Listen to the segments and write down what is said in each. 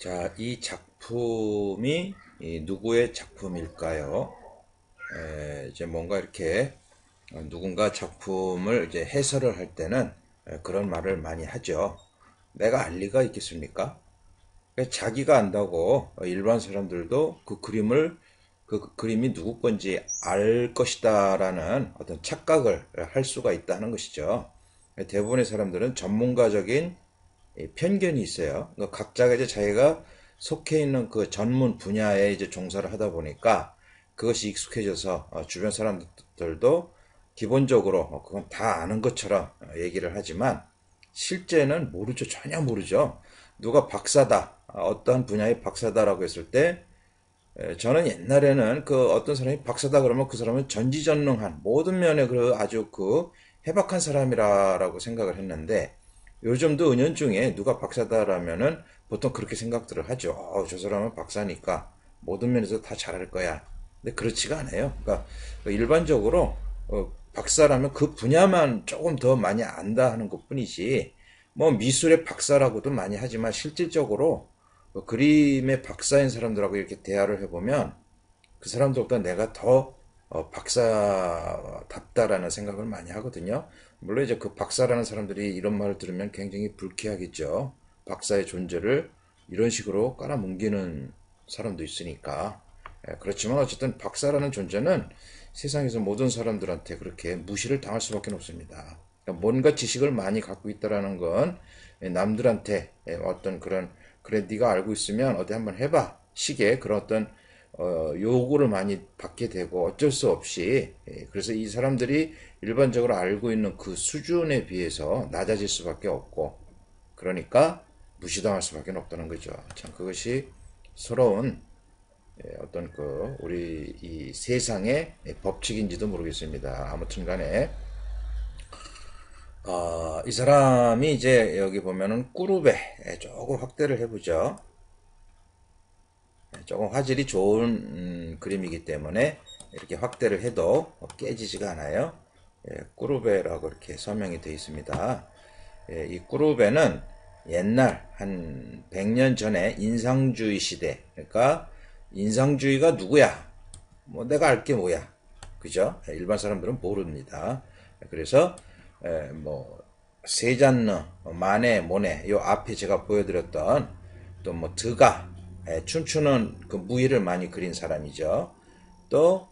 자, 이 작품이 누구의 작품일까요? 이제 뭔가 이렇게 누군가 작품을 이제 해설을 할 때는 그런 말을 많이 하죠. 내가 알 리가 있겠습니까? 그러니까 자기가 안다고 일반 사람들도 그 그림이 누구 건지 알 것이다라는 어떤 착각을 할 수가 있다는 것이죠. 대부분의 사람들은 전문가적인 편견이 있어요. 그러니까 각자가 이제 자기가 속해 있는 그 전문 분야에 이제 종사를 하다 보니까 그것이 익숙해져서 주변 사람들도 기본적으로 그건 다 아는 것처럼 얘기를 하지만 실제는 모르죠. 전혀 모르죠. 누가 박사다, 어떤 분야의 박사다라고 했을 때 저는 옛날에는 그 어떤 사람이 박사다 그러면 그 사람은 전지전능한 모든 면에 그 아주 그 해박한 사람이라고 생각을 했는데 요즘도 은연중에 누가 박사다라면은 보통 그렇게 생각들을 하죠. 저 사람은 박사니까 모든 면에서 다 잘할 거야. 근데 그렇지가 않아요. 그러니까 일반적으로 박사라면 그 분야만 조금 더 많이 안다 하는 것뿐이지 뭐 미술의 박사라고도 많이 하지만 실질적으로 그림의 박사인 사람들하고 이렇게 대화를 해보면 그 사람들보다 내가 더 박사답다라는 생각을 많이 하거든요. 물론 이제 그 박사라는 사람들이 이런 말을 들으면 굉장히 불쾌하겠죠. 박사의 존재를 이런 식으로 깔아뭉개는 사람도 있으니까. 그렇지만 어쨌든 박사라는 존재는 세상에서 모든 사람들한테 그렇게 무시를 당할 수밖에 없습니다. 그러니까 뭔가 지식을 많이 갖고 있다라는 건 남들한테 어떤 그런 그래 네가 알고 있으면 어디 한번 해봐 식의 그런 어떤 요구를 많이 받게 되고 어쩔 수 없이 그래서 이 사람들이 일반적으로 알고 있는 그 수준에 비해서 낮아질 수밖에 없고 그러니까 무시당할 수밖에 없다는 거죠. 참 그것이 서러운 어떤 그 우리 이 세상의 법칙인지도 모르겠습니다. 아무튼 간에 이 사람이 이제 여기 보면은 꾸루베 조금 확대를 해보죠. 조금 화질이 좋은 그림이기 때문에 이렇게 확대를 해도 깨지지가 않아요. 꾸루베라고 이렇게 서명이 되어 있습니다. 이 꾸루베는 옛날 한 100년 전에 인상주의 시대, 그러니까 인상주의가 누구야? 뭐 내가 알게 뭐야? 그죠? 일반 사람들은 모릅니다. 그래서 뭐 세잔느, 마네, 모네 요 앞에 제가 보여드렸던 또 뭐 드가 춤추는 그 무희를 많이 그린 사람이죠. 또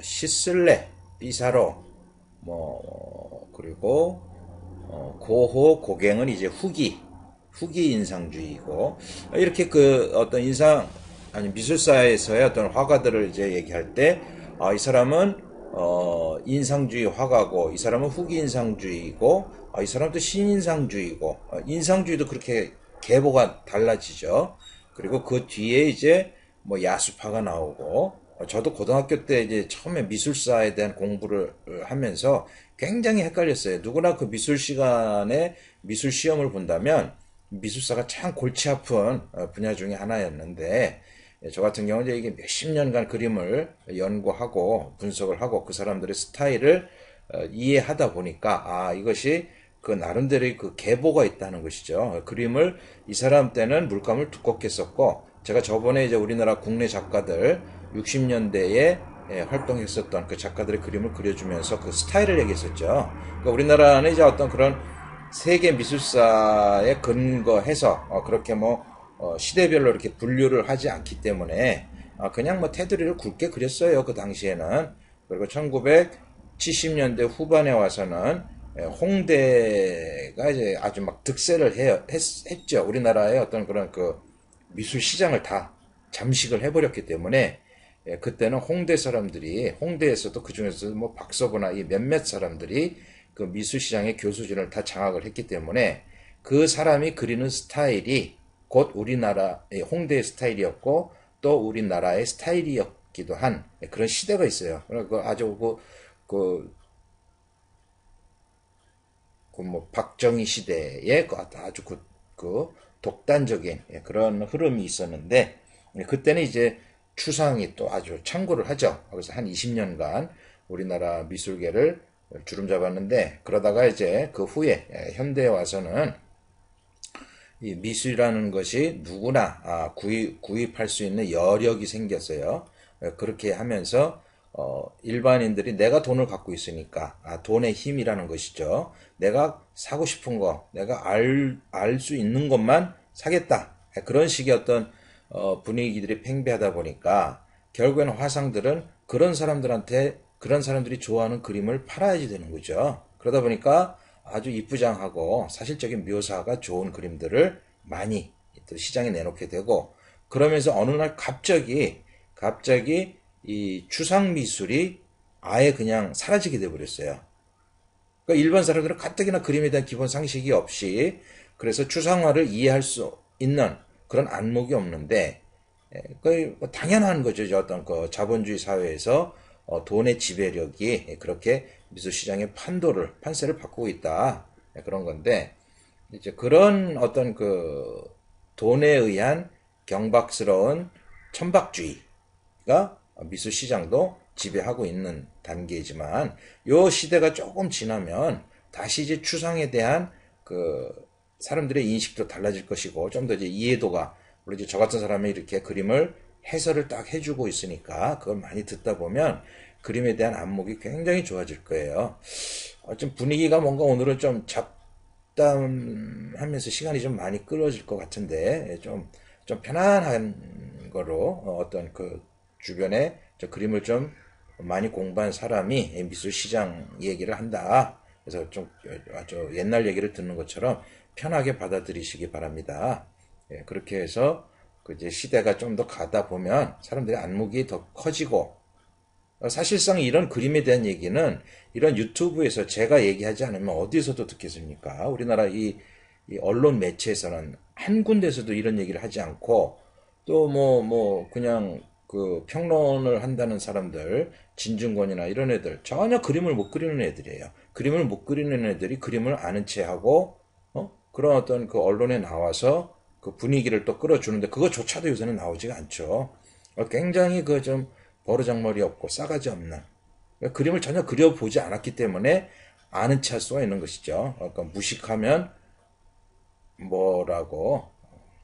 시슬레, 피사로 그리고 고호, 고갱은 이제 후기 인상주의고 이렇게 그 어떤 인상 아니 미술사에서의 어떤 화가들을 이제 얘기할 때 이 사람은 인상주의 화가고 이 사람은 후기 인상주의고 이 사람도 신인상주의고 인상주의도 그렇게 계보가 달라지죠. 그리고 그 뒤에 이제 뭐 야수파가 나오고 저도 고등학교 때 이제 처음에 미술사에 대한 공부를 하면서 굉장히 헷갈렸어요. 누구나 그 미술 시간에 미술 시험을 본다면 미술사가 참 골치 아픈 분야 중에 하나였는데 저 같은 경우는 이게 몇십 년간 그림을 연구하고 분석을 하고 그 사람들의 스타일을 이해하다 보니까 이것이 그 나름대로의 그 계보가 있다는 것이죠. 그림을 이 사람 때는 물감을 두껍게 썼고 제가 저번에 이제 우리나라 국내 작가들 60년대에 활동했었던 그 작가들의 그림을 그려주면서 그 스타일을 얘기했었죠. 그러니까 우리나라는 이제 어떤 그런 세계 미술사에 근거해서 그렇게 뭐 시대별로 이렇게 분류를 하지 않기 때문에 그냥 뭐 테두리를 굵게 그렸어요. 그 당시에는. 그리고 1970년대 후반에 와서는 홍대가 이제 아주 막 득세를 했죠. 우리나라의 어떤 그런 그 미술 시장을 다 잠식을 해버렸기 때문에 그때는 홍대 사람들이 홍대에서도 그 중에서도 뭐 박서보나 이 몇몇 사람들이 그 미술 시장의 교수진을 다 장악을 했기 때문에 그 사람이 그리는 스타일이 곧 우리나라의 홍대의 스타일이었고 또 우리나라의 스타일이었기도 한 그런 시대가 있어요. 그 아주 뭐 박정희 시대의 그 아주 그 독단적인 그런 흐름이 있었는데 그때는 이제 추상이 또 아주 창구를 하죠. 그래서 한 20년간 우리나라 미술계를 주름 잡았는데 그러다가 이제 그 후에 현대에 와서는 이 미술이라는 것이 누구나 구입할 수 있는 여력이 생겼어요. 그렇게 하면서 일반인들이 내가 돈을 갖고 있으니까 돈의 힘이라는 것이죠. 내가 사고 싶은 거, 내가 알 수 있는 것만 사겠다. 그런 식의 어떤 분위기들이 팽배하다 보니까 결국에는 화상들은 그런 사람들한테 그런 사람들이 좋아하는 그림을 팔아야지 되는 거죠. 그러다 보니까 아주 이쁘장하고 사실적인 묘사가 좋은 그림들을 많이 또 시장에 내놓게 되고, 그러면서 어느 날 갑자기 이 추상 미술이 아예 그냥 사라지게 돼 버렸어요. 그러니까 일반 사람들은 가뜩이나 그림에 대한 기본 상식이 없이, 그래서 추상화를 이해할 수 있는 그런 안목이 없는데, 그 당연한 거죠. 어떤 그 자본주의 사회에서 돈의 지배력이 그렇게 미술 시장의 판세를 바꾸고 있다. 그런 건데, 이제 그런 어떤 그 돈에 의한 경박스러운 천박주의가 미술 시장도 지배하고 있는 단계이지만, 요 시대가 조금 지나면 다시 이제 추상에 대한 그 사람들의 인식도 달라질 것이고, 좀 더 이제 이해도가, 물론 이제 저 같은 사람이 이렇게 그림을 해설을 딱 해주고 있으니까 그걸 많이 듣다 보면 그림에 대한 안목이 굉장히 좋아질 거예요. 좀 분위기가 뭔가 오늘은 좀 잡담하면서 시간이 좀 많이 끌어질 것 같은데, 좀 편안한 거로 어떤 그 주변에 저 그림을 좀 많이 공부한 사람이 미술 시장 얘기를 한다. 그래서 좀 아주 옛날 얘기를 듣는 것처럼 편하게 받아들이시기 바랍니다. 그렇게 해서 그 이제 시대가 좀 더 가다 보면 사람들의 안목이 더 커지고, 사실상 이런 그림에 대한 얘기는 이런 유튜브에서 제가 얘기하지 않으면 어디서도 듣겠습니까? 우리나라 이 언론 매체에서는 한 군데서도 이런 얘기를 하지 않고, 또 그냥 그 평론을 한다는 사람들, 진중권이나 이런 애들 전혀 그림을 못 그리는 애들이에요. 그림을 못 그리는 애들이 그림을 아는 채 하고 그런 어떤 그 언론에 나와서 그 분위기를 또 끌어주는데, 그거조차도 요새는 나오지가 않죠. 굉장히 그 좀 버르장머리 없고 싸가지 없는, 그러니까 그림을 전혀 그려보지 않았기 때문에 아는 체 할 수가 있는 것이죠. 그러니까 무식하면 뭐라고.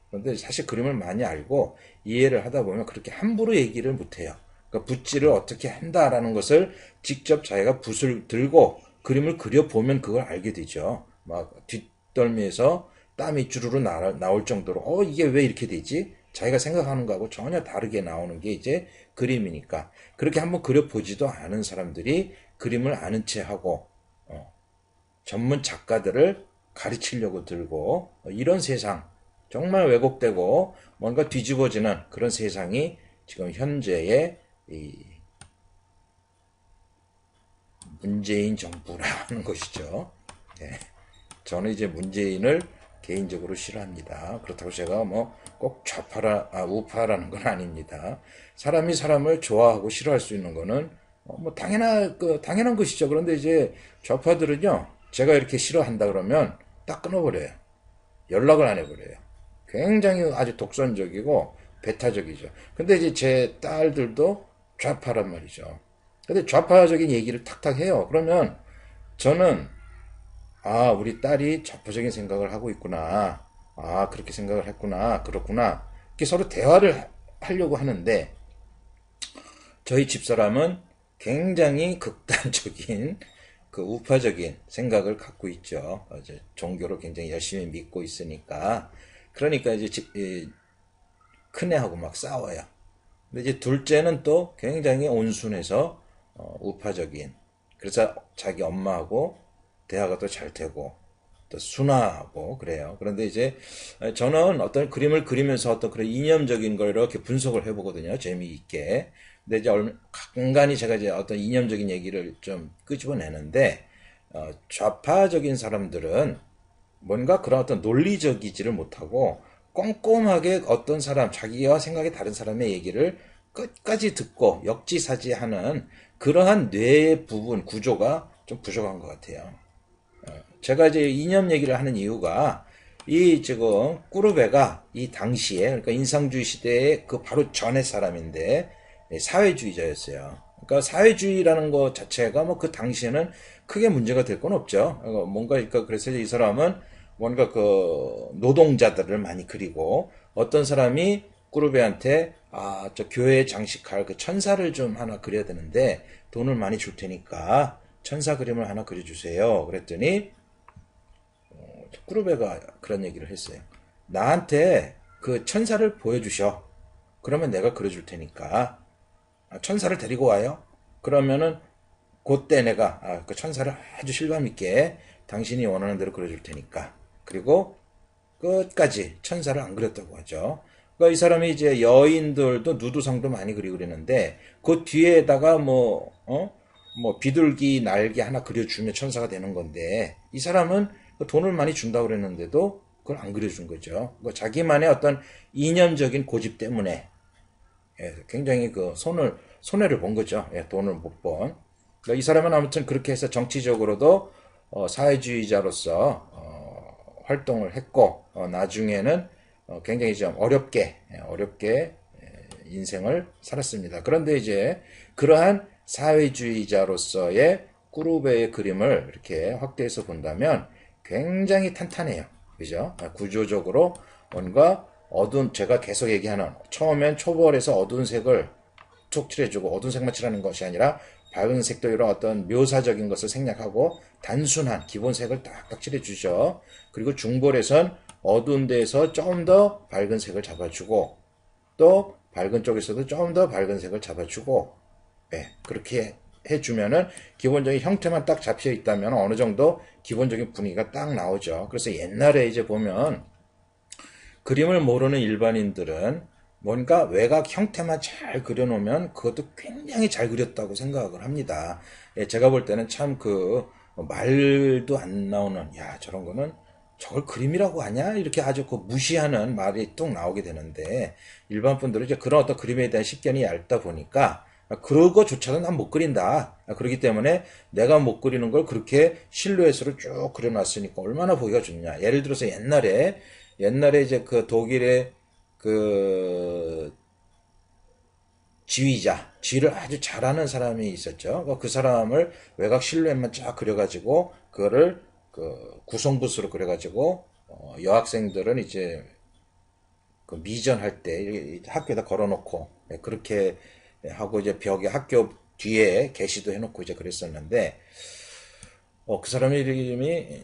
그런데 사실 그림을 많이 알고 이해를 하다 보면 그렇게 함부로 얘기를 못해요. 그러니까 붓질을 어떻게 한다라는 것을 직접 자기가 붓을 들고 그림을 그려보면 그걸 알게 되죠. 막 뒷덜미에서 땀이 주르르 나올 정도로 이게 왜 이렇게 되지? 자기가 생각하는 거하고 전혀 다르게 나오는 게 이제 그림이니까, 그렇게 한번 그려보지도 않은 사람들이 그림을 아는 채 하고 전문 작가들을 가르치려고 들고, 이런 세상, 정말 왜곡되고 뭔가 뒤집어지는 그런 세상이 지금 현재의 이 문재인 정부라는 것이죠. 네. 저는 이제 문재인을 개인적으로 싫어합니다. 그렇다고 제가 꼭 우파라는 건 아닙니다. 사람이 사람을 좋아하고 싫어할 수 있는 거는 당연한 것이죠. 그런데 이제 좌파들은요, 제가 이렇게 싫어한다 그러면 딱 끊어버려요. 연락을 안 해버려요. 굉장히 아주 독선적이고 배타적이죠. 근데 이제 제 딸들도 좌파란 말이죠. 근데 좌파적인 얘기를 탁탁 해요. 그러면 저는 우리 딸이 좌파적인 생각을 하고 있구나. 그렇게 생각을 했구나. 그렇구나. 이렇게 서로 대화를 하려고 하는데, 저희 집사람은 굉장히 극단적인 그 우파적인 생각을 갖고 있죠. 이제 종교를 굉장히 열심히 믿고 있으니까. 그러니까 이제 큰애하고 막 싸워요. 근데 이제 둘째는 또 굉장히 온순해서 우파적인. 그래서 자기 엄마하고 대화가 또 잘 되고 또 순하고 그래요. 그런데 이제 저는 어떤 그림을 그리면서 어떤 그런 이념적인 걸 이렇게 분석을 해보거든요. 재미있게. 근데 이제 간간히 제가 이제 어떤 이념적인 얘기를 좀 끄집어내는데, 좌파적인 사람들은 뭔가 그런 어떤 논리적이지를 못하고 꼼꼼하게 어떤 사람, 자기와 생각이 다른 사람의 얘기를 끝까지 듣고 역지사지하는 그러한 뇌의 부분 구조가 좀 부족한 것 같아요. 제가 이제 이념 얘기를 하는 이유가, 이 지금 꾸르베가 이 당시에, 그러니까 인상주의 시대의 그 바로 전의 사람인데 사회주의자였어요. 그러니까 사회주의라는 것 자체가 그 당시에는 크게 문제가 될 건 없죠. 뭔가 그러니까 그래서 이 사람은 뭔가 그 노동자들을 많이 그리고 어떤 사람이 꾸루베한테 저 교회에 장식할 그 천사를 좀 하나 그려야 되는데 돈을 많이 줄 테니까 천사 그림을 하나 그려주세요. 그랬더니 꾸루베가 그런 얘기를 했어요. 나한테 그 천사를 보여주셔. 그러면 내가 그려줄 테니까 천사를 데리고 와요. 그러면은 그때 내가 그 천사를 아주 실감 있게 당신이 원하는 대로 그려줄 테니까. 그리고 끝까지 천사를 안 그렸다고 하죠. 그러니까 이 사람이 이제 여인들도 누드상도 많이 그리고 그랬는데 그 뒤에다가 뭐 비둘기 날개 하나 그려주면 천사가 되는 건데 이 사람은 돈을 많이 준다고 그랬는데도 그걸 안 그려준 거죠. 자기만의 어떤 이념적인 고집 때문에 굉장히 그 손해를 본 거죠. 돈을 못 번. 그러니까 이 사람은 아무튼 그렇게 해서 정치적으로도 사회주의자로서 활동을 했고 나중에는 굉장히 좀 어렵게 인생을 살았습니다. 그런데 이제 그러한 사회주의자로서의 꾸루베의 그림을 이렇게 확대해서 본다면 굉장히 탄탄해요. 그죠? 구조적으로 뭔가 제가 계속 얘기하는 처음엔 초벌에서 어두운 색을 툭 칠해주고 어두운 색만 칠하는 것이 아니라 밝은 색도 이런 어떤 묘사적인 것을 생략하고 단순한 기본 색을 딱딱 칠해주죠. 그리고 중벌에선 어두운 데에서 좀 더 밝은 색을 잡아주고 또 밝은 쪽에서도 좀 더 밝은 색을 잡아주고 그렇게 해주면은 기본적인 형태만 딱 잡혀 있다면 어느 정도 기본적인 분위기가 딱 나오죠. 그래서 옛날에 이제 보면 그림을 모르는 일반인들은 뭔가 외곽 형태만 잘 그려놓으면 그것도 굉장히 잘 그렸다고 생각을 합니다. 제가 볼 때는 참 말도 안 나오는 저런 거는 저걸 그림이라고 하냐? 이렇게 아주 무시하는 말이 뚝 나오게 되는데 일반 분들은 이제 그런 어떤 그림에 대한 식견이 얇다 보니까 그거조차도 난 못 그린다. 그렇기 때문에 내가 못 그리는 걸 그렇게 실루엣으로 쭉 그려놨으니까 얼마나 보기가 좋냐. 예를 들어서 옛날에 이제 그 독일의 그 지휘를 아주 잘하는 사람이 있었죠. 그 사람을 외곽 실루엣만 쫙 그려가지고 그거를 구성붓으로 그려가지고 여학생들은 이제 그 미전할 때 학교에다 걸어놓고 그렇게 하고 이제 벽에 학교 뒤에 게시도 해놓고 이제 그랬었는데 그 사람 이름이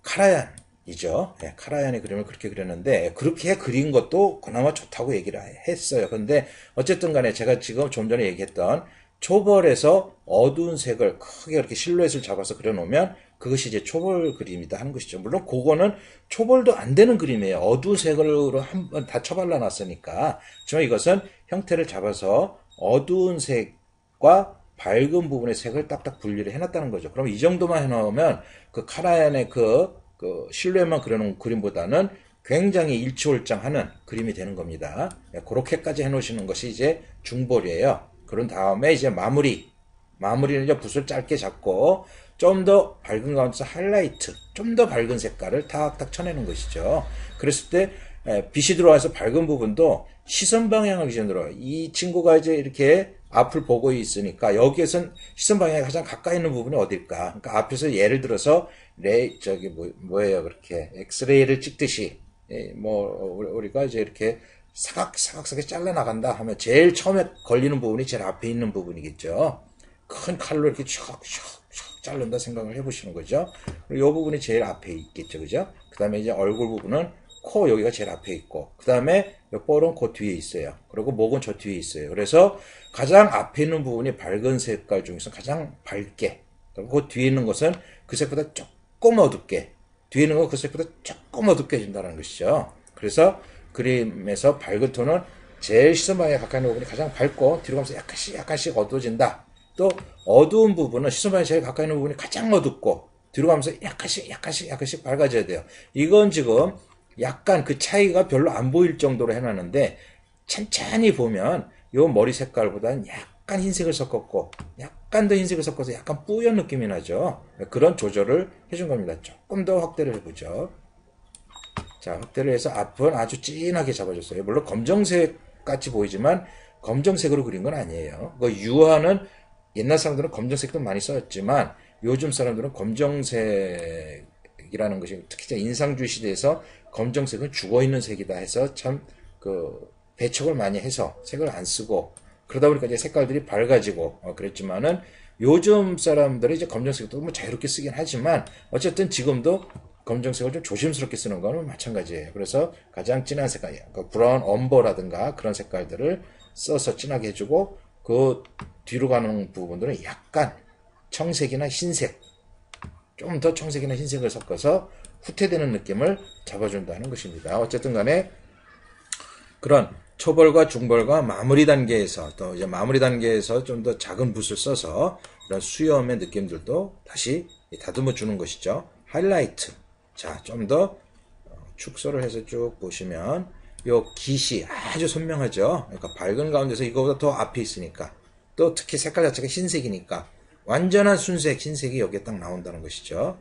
카라얀이죠. 카라얀의 그림을 그렇게 그렸는데 그렇게 그린 것도 그나마 좋다고 얘기를 했어요. 근데 어쨌든 간에 제가 지금 좀 전에 얘기했던 초벌에서 어두운 색을 크게 이렇게 실루엣을 잡아서 그려놓으면 그것이 이제 초벌 그림이다 하는 것이죠. 물론 그거는 초벌도 안 되는 그림이에요. 어두운 색으로 한번 다 처발라 놨으니까. 하지만 이것은 형태를 잡아서 어두운 색과 밝은 부분의 색을 딱딱 분리를 해놨다는 거죠. 그럼 이 정도만 해놓으면 그 카라얀의 그 실루엣만 그려놓은 그림보다는 굉장히 일치월장하는 그림이 되는 겁니다. 그렇게까지 해놓으시는 것이 이제 중벌이에요. 그런 다음에 이제 마무리는 이제 붓을 짧게 잡고 좀 더 밝은 가운데서 하이라이트, 좀 더 밝은 색깔을 탁탁 쳐내는 것이죠. 그랬을 때 빛이 들어와서 밝은 부분도 시선 방향을 기준으로 이 친구가 이제 이렇게 앞을 보고 있으니까 여기에선 시선 방향이 가장 가까이 있는 부분이 어딜까? 그러니까 앞에서 예를 들어서 뭐예요? 그렇게 엑스레이를 찍듯이 우리가 이제 이렇게 사각사각하게 잘라나간다 하면 제일 처음에 걸리는 부분이 제일 앞에 있는 부분이겠죠. 큰 칼로 이렇게 촥촥촥 자른다 생각을 해보시는 거죠. 그리고 이 부분이 제일 앞에 있겠죠. 그죠? 그 다음에 이제 얼굴 부분은 코 여기가 제일 앞에 있고 그 다음에 볼은 그 뒤에 있어요. 그리고 목은 저 뒤에 있어요. 그래서 가장 앞에 있는 부분이 밝은 색깔 중에서 가장 밝게 그리고 그 뒤에 있는 것은 그 색보다 조금 어둡게 뒤에 있는 건 그 색보다 조금 어둡게 해준다는 것이죠. 그래서 그림에서 밝은 톤은 제일 시선 방향에 가까이 있는 부분이 가장 밝고 뒤로 가면서 약간씩 어두워진다. 또 어두운 부분은 시선 방향에 제일 가까이 있는 부분이 가장 어둡고 뒤로 가면서 약간씩 밝아져야 돼요. 이건 지금 약간 그 차이가 별로 안 보일 정도로 해놨는데 천천히 보면 요 머리 색깔보다는 약간 흰색을 섞었고 약간 더 흰색을 섞어서 약간 뿌연 느낌이 나죠. 그런 조절을 해준 겁니다. 조금 더 확대를 해보죠. 자, 확대를 해서 앞은 아주 진하게 잡아줬어요. 물론 검정색 같이 보이지만 검정색으로 그린 건 아니에요. 그 유화는 옛날 사람들은 검정색도 많이 썼지만 요즘 사람들은 검정색이 검정색이라는 것이 특히 인상주의 시대에서 검정색은 죽어있는 색이다 해서 참 그 배척을 많이 해서 색을 안 쓰고 그러다 보니까 이제 색깔들이 밝아지고 그랬지만은 요즘 사람들이 이제 검정색도 뭐 자유롭게 쓰긴 하지만 어쨌든 지금도 검정색을 좀 조심스럽게 쓰는 거는 마찬가지예요. 그래서 가장 진한 색깔, 그 브라운 엄버라든가 그런 색깔들을 써서 진하게 해주고 그 뒤로 가는 부분들은 약간 청색이나 흰색, 좀 더 청색이나 흰색을 섞어서 후퇴되는 느낌을 잡아준다는 것입니다. 어쨌든 간에 그런 초벌과 중벌과 마무리 단계에서 또 이제 마무리 단계에서 좀 더 작은 붓을 써서 이런 수염의 느낌들도 다시 다듬어 주는 것이죠. 하이라이트. 자, 좀 더 축소를 해서 쭉 보시면 요 깃이 아주 선명하죠. 그러니까 밝은 가운데서 이거보다 더 앞에 있으니까 또 특히 색깔 자체가 흰색이니까 완전한 순색 흰색이 여기에 딱 나온다는 것이죠.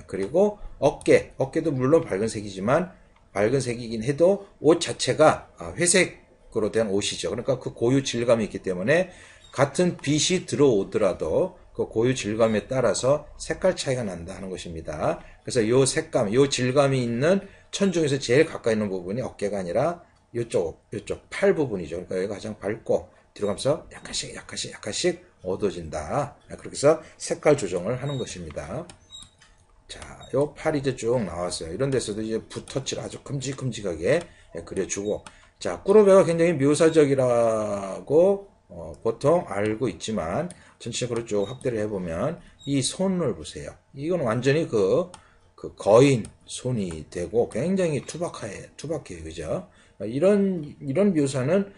그리고 어깨도 물론 밝은 색이지만 밝은 색이긴 해도 옷 자체가 회색으로 된 옷이죠. 그러니까 그 고유 질감이 있기 때문에 같은 빛이 들어오더라도 그 고유 질감에 따라서 색깔 차이가 난다 하는 것입니다. 그래서 요 색감, 요 질감이 있는 천 중에서 제일 가까이 있는 부분이 어깨가 아니라 요쪽 팔 부분이죠. 그러니까 여기가 가장 밝고 뒤로 가면서 약간씩 어두워진다. 그렇게 해서 색깔 조정을 하는 것입니다. 자, 요 팔이 이제 쭉 나왔어요. 이런 데서도 이제 붓터치를 아주 큼직큼직하게 그려주고, 자, 꾸러베가 굉장히 묘사적이라고 보통 알고 있지만 전체적으로 쭉 확대를 해보면 이 손을 보세요. 이건 완전히 그 거인 손이 되고 굉장히 투박해요, 그죠? 이런 묘사는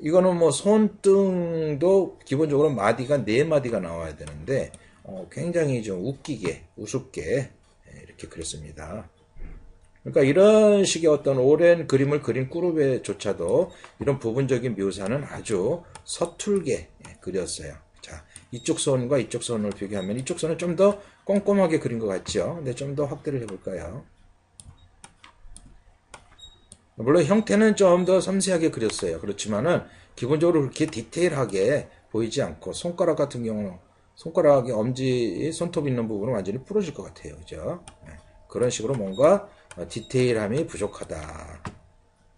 이거는 뭐 손등도 기본적으로 마디가 4마디가 나와야 되는데 굉장히 좀 우습게 이렇게 그렸습니다. 그러니까 이런 식의 어떤 오랜 그림을 그린 꾸르베조차도 이런 부분적인 묘사는 아주 서툴게 그렸어요. 자, 이쪽 손과 이쪽 손을 비교하면 이쪽 손은 좀 더 꼼꼼하게 그린 것 같죠? 근데 좀 더 확대를 해볼까요? 물론 형태는 좀 더 섬세하게 그렸어요. 그렇지만은 기본적으로 그렇게 디테일하게 보이지 않고 손가락 같은 경우는 손가락의 엄지 손톱 있는 부분은 완전히 부러질 것 같아요. 그죠? 그런 식으로 뭔가 디테일함이 부족하다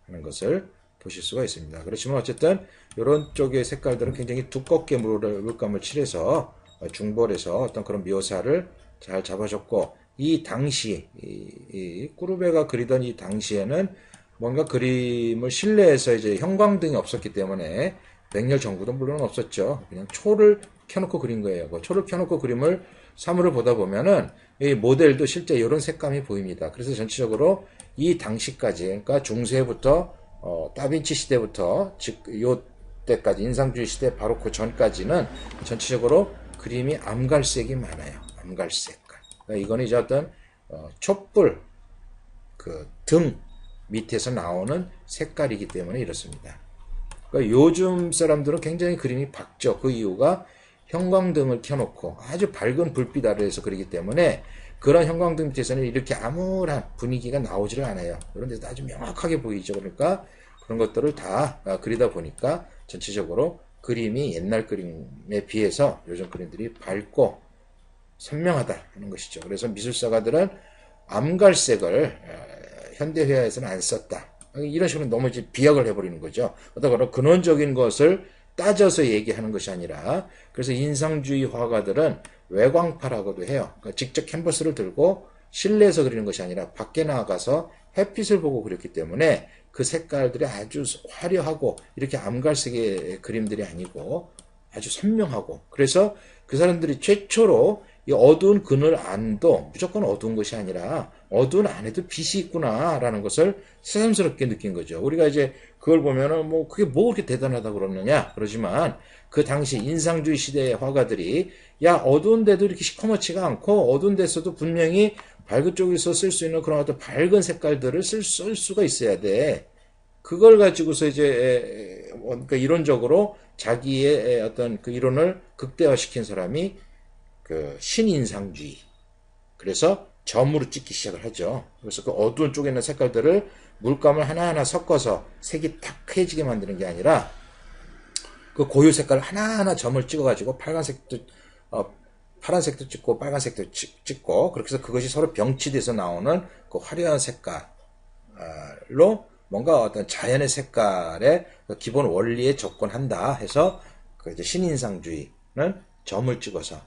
하는 것을 보실 수가 있습니다. 그렇지만 어쨌든 이런 쪽의 색깔들은 굉장히 두껍게 물감을 칠해서 중벌해서 어떤 그런 묘사를 잘 잡아줬고 이 당시 이 꾸르베가 그리던 이 당시에는 뭔가 그림을 실내에서 이제 형광등이 없었기 때문에 백렬 전구도 물론 없었죠. 그냥 초를 켜놓고 그린 거예요. 그 초를 켜놓고 그림을 사물을 보다 보면은 이 모델도 실제 이런 색감이 보입니다. 그래서 전체적으로 이 당시까지, 그러니까 중세부터 다빈치 시대부터 즉 요때까지 인상주의 시대 바로 그 전까지는 전체적으로 그림이 암갈색이 많아요. 암갈색깔. 그러니까 이거는 이제 어떤 촛불 그 등 밑에서 나오는 색깔이기 때문에 이렇습니다. 그러니까 요즘 사람들은 굉장히 그림이 밝죠. 그 이유가 형광등을 켜놓고 아주 밝은 불빛 아래에서 그리기 때문에 그런 형광등 밑에서는 이렇게 암울한 분위기가 나오지를 않아요. 그런 데서 아주 명확하게 보이죠. 그러니까 그런 것들을 다 그리다 보니까 전체적으로 그림이 옛날 그림에 비해서 요즘 그림들이 밝고 선명하다 하는 것이죠. 그래서 미술사가들은 암갈색을 현대회화에서는 안 썼다. 이런 식으로 너무 이제 비약을 해버리는 거죠. 어떤 근원적인 것을 따져서 얘기하는 것이 아니라 그래서 인상주의 화가들은 외광파라고도 해요. 그러니까 직접 캔버스를 들고 실내에서 그리는 것이 아니라 밖에 나가서 햇빛을 보고 그렸기 때문에 그 색깔들이 아주 화려하고 이렇게 암갈색의 그림들이 아니고 아주 선명하고 그래서 그 사람들이 최초로 이 어두운 그늘 안도 무조건 어두운 것이 아니라 어두운 안에도 빛이 있구나라는 것을 새삼스럽게 느낀 거죠. 우리가 이제 그걸 보면은 뭐 그게 뭐 그렇게 대단하다 그러느냐 그러지만 그 당시 인상주의 시대의 화가들이 야 어두운 데도 이렇게 시커멓지가 않고 어두운 데서도 분명히 밝은 쪽에서 쓸 수 있는 그런 어떤 밝은 색깔들을 쓸 수가 있어야 돼. 그걸 가지고서 이제 그러니까 이론적으로 자기의 어떤 그 이론을 극대화시킨 사람이 그 신인상주의. 그래서 점으로 찍기 시작을 하죠. 그래서 그 어두운 쪽에 있는 색깔들을 물감을 하나하나 섞어서 색이 탁해지게 만드는 게 아니라 그 고유 색깔 하나하나 점을 찍어가지고 빨간색도 파란색도 찍고 빨간색도 찍고 그렇게 해서 그것이 서로 병치돼서 나오는 그 화려한 색깔로 뭔가 어떤 자연의 색깔의 기본 원리에 접근한다 해서 그 이제 신인상주의는 점을 찍어서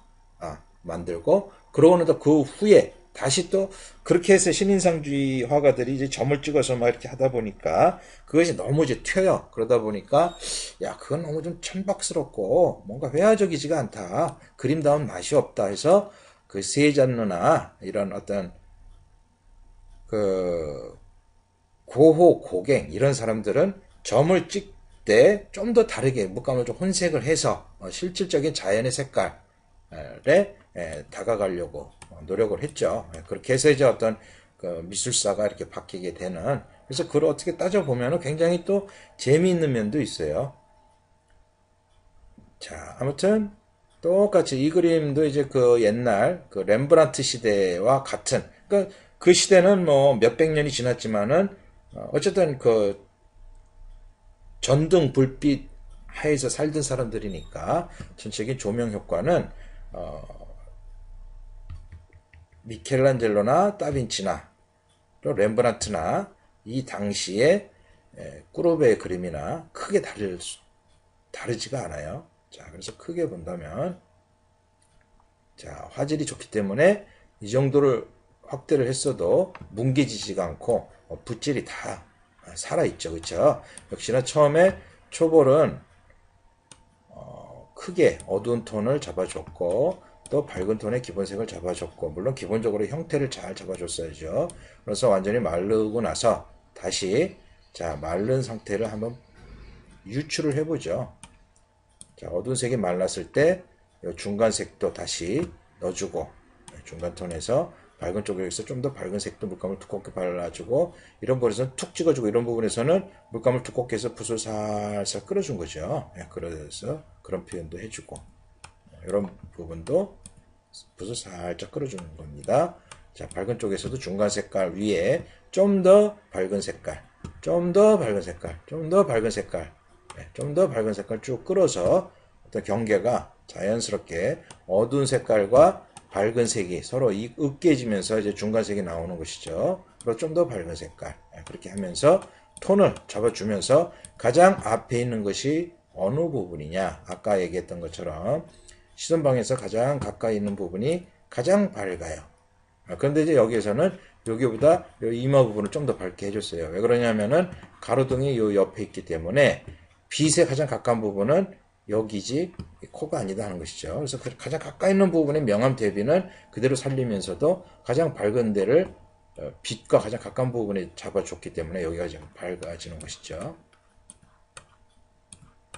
만들고 그러고 나서 그 후에 다시 또 그렇게 해서 신인상주의 화가들이 이제 점을 찍어서 막 이렇게 하다 보니까 그것이 너무 이제 튀어요. 그러다 보니까 야 그건 너무 좀 천박스럽고 뭔가 회화적이지가 않다. 그림다운 맛이 없다 해서 그 세잔느나 이런 어떤 그 고호 고갱 이런 사람들은 점을 찍 때 좀 더 다르게 물감을 좀 혼색을 해서 실질적인 자연의 색깔에 다가가려고 노력을 했죠. 그렇게 해서 이제 어떤 그 미술사가 이렇게 바뀌게 되는 그래서 그걸 어떻게 따져보면 굉장히 또 재미있는 면도 있어요. 자, 아무튼 똑같이 이 그림도 이제 그 옛날 그 렘브란트 시대와 같은 그 시대는 뭐 몇백 년이 지났지만은 어쨌든 그 전등 불빛 하에서 살던 사람들이니까 전체적인 조명 효과는 미켈란젤로나 다빈치나 또 렘브란트나 이 당시에 꾸르베의 그림이나 크게 다르지가 않아요. 자, 그래서 크게 본다면 자, 화질이 좋기 때문에 이 정도를 확대를 했어도 뭉개지지가 않고 붓질이 다 살아있죠. 그렇죠? 역시나 처음에 초볼은 크게 어두운 톤을 잡아줬고 또 밝은 톤의 기본색을 잡아줬고 물론 기본적으로 형태를 잘 잡아줬어야죠. 그래서 완전히 마르고 나서 다시 자 마른 상태를 한번 유출을 해보죠. 자 어두운 색이 말랐을 때 중간색도 다시 넣어주고 중간 톤에서 밝은 쪽에서 좀 더 밝은 색도 물감을 두껍게 발라주고 이런 부분에서는 툭 찍어주고 이런 부분에서는 물감을 두껍게 해서 붓을 살살 끌어준 거죠. 그래서 그런 표현도 해주고 이런 부분도 붓을 살짝 끌어주는 겁니다. 자 밝은 쪽에서도 중간 색깔 위에 좀 더 밝은 색깔 좀 더 밝은 색깔 좀 더 밝은 색깔 좀 더 밝은 색깔 쭉 끌어서 어떤 경계가 자연스럽게 어두운 색깔과 밝은 색이 서로 으깨지면서 이제 중간색이 나오는 것이죠. 그리고 좀 더 밝은 색깔 그렇게 하면서 톤을 잡아주면서 가장 앞에 있는 것이 어느 부분이냐 아까 얘기했던 것처럼 시선방에서 가장 가까이 있는 부분이 가장 밝아요. 그런데 이제 여기에서는 여기보다 이마 부분을 좀 더 밝게 해줬어요. 왜 그러냐면은 가로등이 요 옆에 있기 때문에 빛에 가장 가까운 부분은 여기지 코가 아니다 하는 것이죠. 그래서 가장 가까이 있는 부분의 명암 대비는 그대로 살리면서도 가장 밝은 데를 빛과 가장 가까운 부분에 잡아줬기 때문에 여기가 지금 밝아지는 것이죠.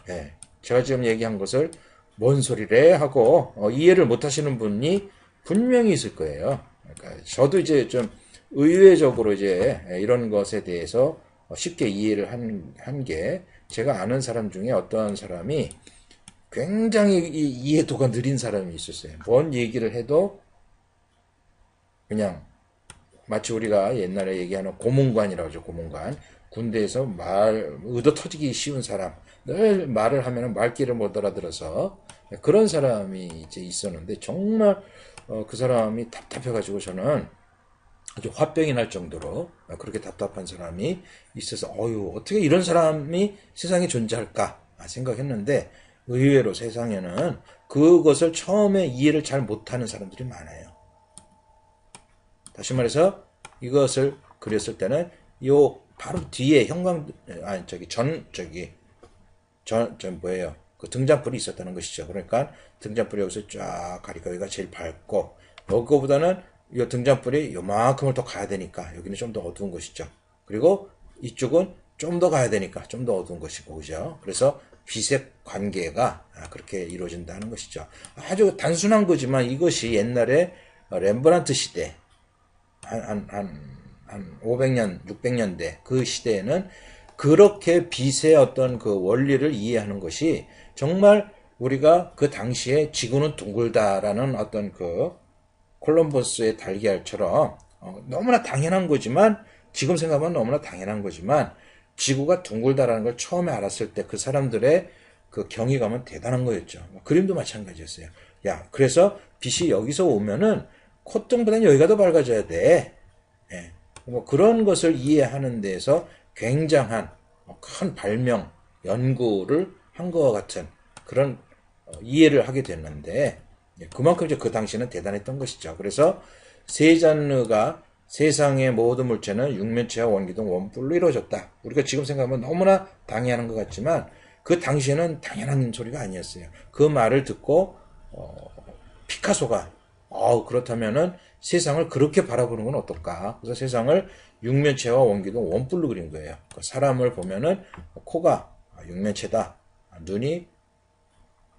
네, 제가 지금 얘기한 것을 뭔 소리래 하고 이해를 못 하시는 분이 분명히 있을 거예요. 그러니까 저도 이제 좀 의외적으로 이제 이런 것에 대해서 쉽게 이해를 한 게 제가 아는 사람 중에 어떤 사람이 굉장히 이해도가 느린 사람이 있었어요. 뭔 얘기를 해도 그냥 마치 우리가 옛날에 얘기하는 고문관이라고 하죠. 고문관. 군대에서 의도 터지기 쉬운 사람. 늘 말을 하면 말귀를 못 알아들어서 그런 사람이 이제 있었는데 정말 그 사람이 답답해가지고 저는 아주 화병이 날 정도로 그렇게 답답한 사람이 있어서 어떻게 이런 사람이 세상에 존재할까 생각했는데 의외로 세상에는 그것을 처음에 이해를 잘 못하는 사람들이 많아요. 다시 말해서 이것을 그렸을 때는 요 바로 뒤에 뭐예요? 그 등잔불이 있었다는 것이죠. 그러니까 등잔불이 여기서 쫙 가리고 여기가 제일 밝고 여기보다는 이 등잔불이 요만큼을 더 가야 되니까 여기는 좀 더 어두운 것이죠. 그리고 이쪽은 좀 더 가야 되니까 좀 더 어두운 것이고 그죠? 그래서 빛의 관계가 그렇게 이루어진다는 것이죠. 아주 단순한 거지만 이것이 옛날에 렘브란트 시대 한 500년, 600년대 그 시대에는 그렇게 빛의 어떤 그 원리를 이해하는 것이 정말 우리가 그 당시에 지구는 둥글다라는 어떤 그 콜럼버스의 달걀처럼 너무나 당연한 거지만 지금 생각하면 너무나 당연한 거지만 지구가 둥글다라는 걸 처음에 알았을 때 그 사람들의 그 경이감은 대단한 거였죠. 그림도 마찬가지였어요. 야, 그래서 빛이 여기서 오면은 콧등보다는 여기가 더 밝아져야 돼. 예. 뭐 그런 것을 이해하는 데에서 굉장한 큰 발명, 연구를 한 것과 같은 그런 이해를 하게 됐는데, 그만큼 이제 그 당시는 대단했던 것이죠. 그래서 세잔느가 세상의 모든 물체는 육면체와 원기둥 원뿔로 이루어졌다. 우리가 지금 생각하면 너무나 당연한 것 같지만 그 당시에는 당연한 소리가 아니었어요. 그 말을 듣고 피카소가 그렇다면은 세상을 그렇게 바라보는 건 어떨까? 그래서 세상을 육면체와 원기둥 원뿔로 그린 거예요. 사람을 보면은 코가 육면체다, 눈이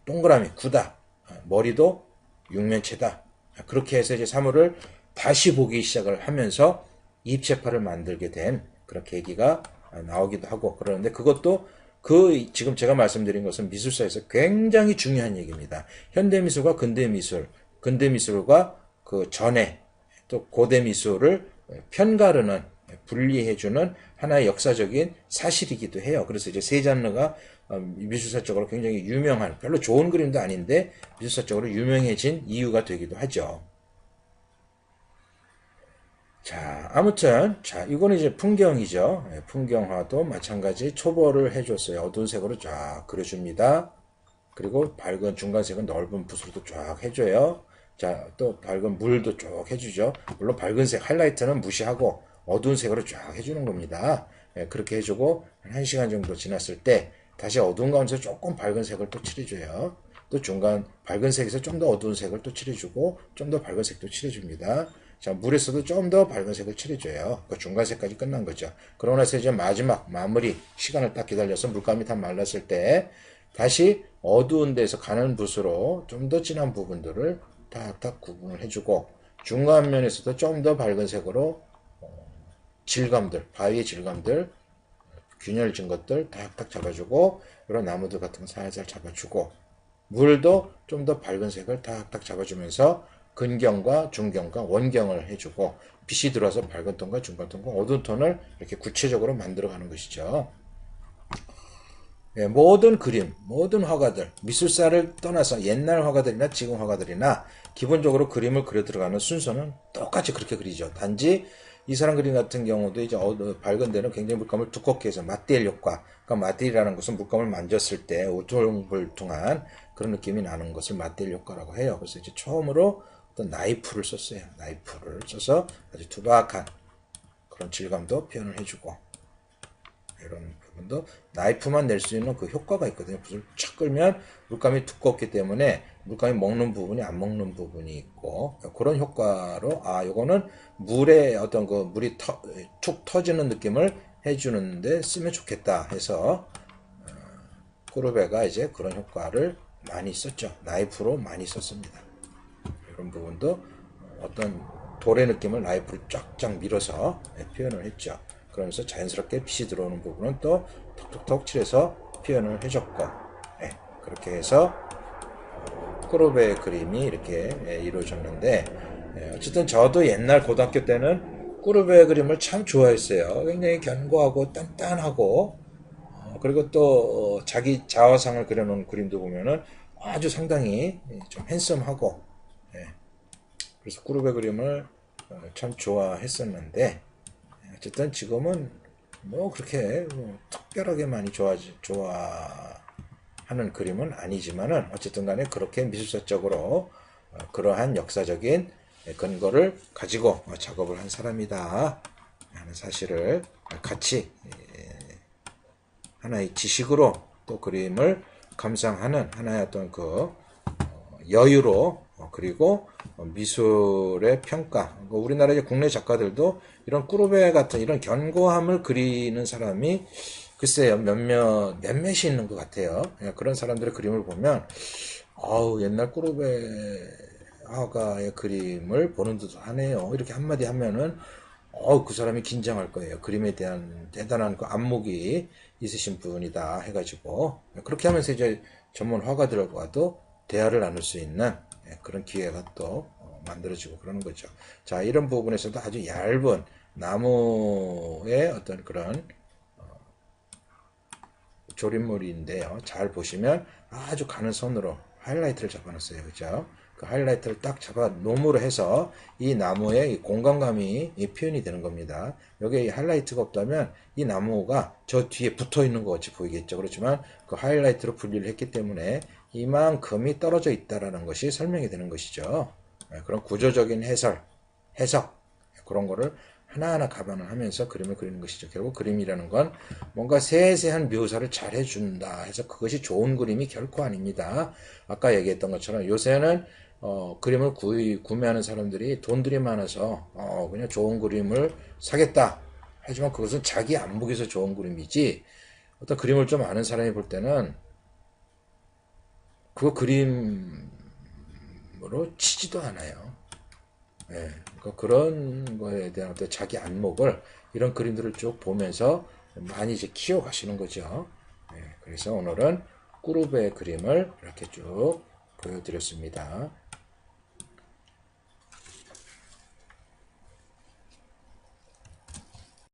동그라미 구다, 머리도 육면체다. 그렇게 해서 이제 사물을 다시 보기 시작을 하면서 입체파를 만들게 된 그런 계기가 나오기도 하고 그러는데, 그것도 지금 제가 말씀드린 것은 미술사에서 굉장히 중요한 얘기입니다. 현대미술과 근대미술, 근대미술과 그 전에 또 고대미술을 편가르는, 분리해주는 하나의 역사적인 사실이기도 해요. 그래서 이제 세잔느가 미술사적으로 굉장히 유명한, 별로 좋은 그림도 아닌데 미술사적으로 유명해진 이유가 되기도 하죠. 자, 아무튼, 자, 이거는 이제 풍경이죠. 풍경화도 마찬가지 초벌을 해줬어요. 어두운 색으로 쫙 그려줍니다. 그리고 밝은 중간색은 넓은 붓으로도 쫙 해줘요. 자, 또 밝은 물도 쭉 해주죠. 물론 밝은 색, 하이라이트는 무시하고 어두운 색으로 쫙 해주는 겁니다. 그렇게 해주고, 한 1시간 정도 지났을 때, 다시 어두운 가운데서 조금 밝은 색을 또 칠해줘요. 또 중간 밝은 색에서 좀 더 어두운 색을 또 칠해주고, 좀 더 밝은 색도 칠해줍니다. 자, 물에서도 좀 더 밝은 색을 칠해줘요. 그 중간색까지 끝난 거죠. 그러고 나서 이제 마지막 마무리 시간을 딱 기다려서 물감이 다 말랐을 때 다시 어두운 데서 가는 붓으로 좀 더 진한 부분들을 탁탁 구분을 해주고, 중간 면에서도 좀 더 밝은 색으로 질감들, 바위의 질감들, 균열진 것들 탁탁 잡아주고, 이런 나무들 같은 거 살살 잡아주고, 물도 좀 더 밝은 색을 탁탁 잡아주면서 근경과 중경과 원경을 해주고, 빛이 들어와서 밝은 톤과 중간 톤과 어두운 톤을 이렇게 구체적으로 만들어가는 것이죠. 모든 그림, 모든 화가들, 미술사를 떠나서 옛날 화가들이나 지금 화가들이나 기본적으로 그림을 그려 들어가는 순서는 똑같이 그렇게 그리죠. 단지 이 사람 그림 같은 경우도 이제 밝은 데는 굉장히 물감을 두껍게 해서 맞대일 효과. 그러니까 맞대일이라는 것은 물감을 만졌을 때 우퉁불퉁한 그런 느낌이 나는 것을 맞대일 효과라고 해요. 그래서 이제 처음으로 어떤 나이프를 썼어요. 나이프를 써서 아주 투박한 그런 질감도 표현을 해주고, 이런 부분도 나이프만 낼 수 있는 그 효과가 있거든요. 붓을 착 끌면 물감이 두껍기 때문에 물감이 먹는 부분이 안 먹는 부분이 있고, 그런 효과로 요거는 물에 어떤 그 물이 툭 터지는 느낌을 해주는데 쓰면 좋겠다 해서 꾸르베가 이제 그런 효과를 많이 썼죠. 나이프로 많이 썼습니다. 이런 부분도 어떤 돌의 느낌을 나이프로 쫙쫙 밀어서 표현을 했죠. 그러면서 자연스럽게 빛이 들어오는 부분은 또 톡톡톡 칠해서 표현을 해줬고, 그렇게 해서 꾸르베의 그림이 이렇게 이루어졌는데, 어쨌든 저도 옛날 고등학교 때는 꾸르베의 그림을 참 좋아했어요. 굉장히 견고하고 단단하고, 그리고 또 자기 자화상을 그려놓은 그림도 보면은 아주 상당히 좀 핸섬하고, 그래서 꾸르베 그림을 참 좋아했었는데, 어쨌든 지금은 뭐 그렇게 특별하게 많이 좋아하는 그림은 아니지만은, 어쨌든 간에 그렇게 미술사적으로 그러한 역사적인 근거를 가지고 작업을 한 사람이다 하는 사실을 같이 하나의 지식으로 또 그림을 감상하는 하나의 어떤 그 여유로, 그리고 미술의 평가. 우리나라의 국내 작가들도 이런 꾸르베 같은 이런 견고함을 그리는 사람이 글쎄요 몇몇이 있는 것 같아요. 그런 사람들의 그림을 보면 옛날 꾸르베 화가의 그림을 보는 듯 하네요. 이렇게 한마디 하면은 그 사람이 긴장할 거예요. 그림에 대한 대단한 그 안목이 있으신 분이다 해가지고, 그렇게 하면서 이제 전문 화가들과도 대화를 나눌 수 있는 그런 기회가 또 만들어지고 그러는 거죠. 자, 이런 부분에서도 아주 얇은 나무의 어떤 그런 조립물인데요. 잘 보시면 아주 가는 손으로 하이라이트를 잡아놨어요. 그죠? 그 하이라이트를 딱 잡아 놈으로 해서 이 나무의 이 공간감이 이 표현이 되는 겁니다. 여기에 이 하이라이트가 없다면 이 나무가 저 뒤에 붙어 있는 것 같이 보이겠죠. 그렇지만 그 하이라이트로 분리를 했기 때문에 이만큼이 떨어져 있다라는 것이 설명이 되는 것이죠. 그런 구조적인 해석 그런 거를 하나하나 감안을 하면서 그림을 그리는 것이죠. 결국 그림이라는 건 뭔가 세세한 묘사를 잘 해준다 해서 그것이 좋은 그림이 결코 아닙니다. 아까 얘기했던 것처럼 요새는 그림을 구매하는 사람들이 돈들이 많아서 그냥 좋은 그림을 사겠다. 하지만 그것은 자기 안목에서 좋은 그림이지 어떤 그림을 좀 아는 사람이 볼 때는 그거 그림으로 치지도 않아요. 예, 그러니까 그런 거에 대한 어떤 자기 안목을 이런 그림들을 쭉 보면서 많이 이제 키워가시는 거죠. 예, 그래서 오늘은 꾸루베의 그림을 이렇게 쭉 보여드렸습니다.